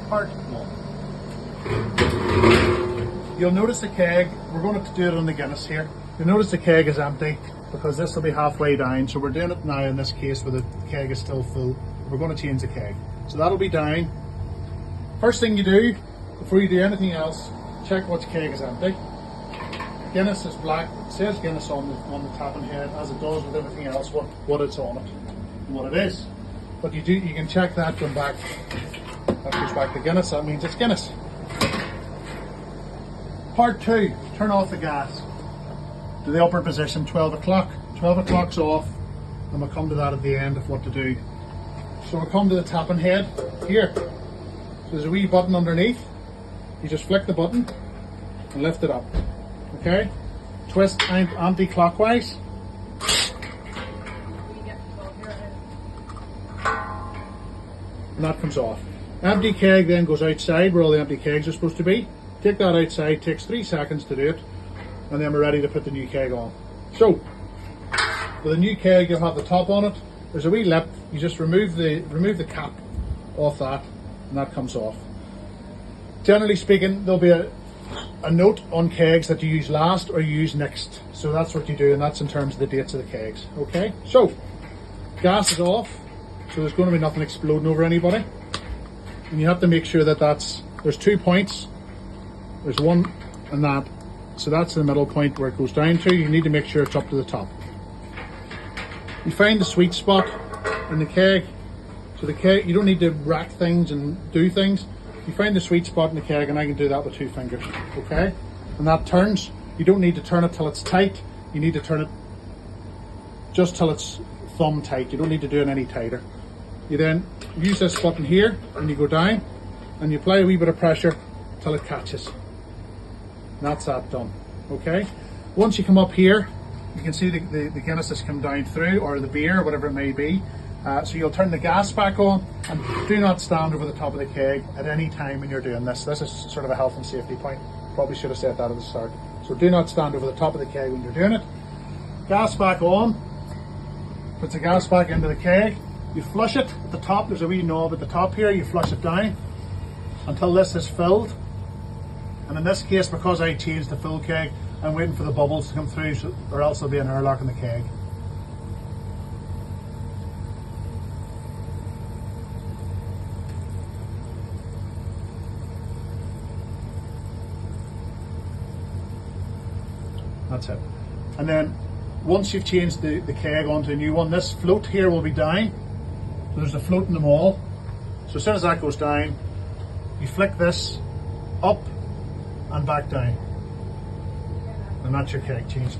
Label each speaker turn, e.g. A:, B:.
A: Part 1. You'll notice the keg, we're going to do it on the Guinness here. You'll notice the keg is empty because this will be halfway down. So we're doing it now in this case where the keg is still full. We're going to change the keg. So that'll be down. First thing you do, before you do anything else, check what keg is empty. Guinness is black. It says Guinness on the tapping head, as it does with everything else, what it's on it and what it is. But you can check that going back. That goes back to Guinness. That means it's Guinness. Part 2. Turn off the gas to the upper position. 12 o'clock. 12 o'clock's off, and we'll come to that at the end of what to do. So we'll come to the tapping head here. So there's a wee button underneath. You just flick the button and lift it up. Okay? Twist anti-clockwise. And that comes off. Empty keg then goes outside where all the empty kegs are supposed to be. Take that outside, takes 3 seconds to do it, and then we're ready to put the new keg on. So, with a new keg, you'll have the top on it. There's a wee lip. You just remove the cap off that, and that comes off. Generally speaking, there'll be a note on kegs that you use last or you use next. So that's what you do, and that's in terms of the dates of the kegs. Okay, so gas is off, so there's going to be nothing exploding over anybody. And you have to make sure that there's 2 points. There's one and that. So that's the middle point where it goes down to. You need to make sure it's up to the top. You find the sweet spot in the keg. So the keg, you don't need to rack things and do things. You find the sweet spot in the keg, and I can do that with 2 fingers. Okay? And that turns. You don't need to turn it till it's tight. You need to turn it just till it's thumb tight. You don't need to do it any tighter. You then use this button here, and you go down, and you apply a wee bit of pressure till it catches. And that's that done. Okay? Once you come up here, you can see the Guinness has come down through, or the beer, whatever it may be. So you'll turn the gas back on, and do not stand over the top of the keg at any time when you're doing this. This is sort of a health and safety point. Probably should have said that at the start. So do not stand over the top of the keg when you're doing it. Gas back on. Put the gas back into the keg. You flush it at the top. There's a wee knob at the top here. You flush it down until this is filled. And in this case, because I changed the full keg, I'm waiting for the bubbles to come through, or else there'll be an airlock in the keg. That's it. And then once you've changed the keg onto a new one, this float here will be down. So there's a float in them all. So as soon as that goes down, you flick this up and back down. And that's your keg changed.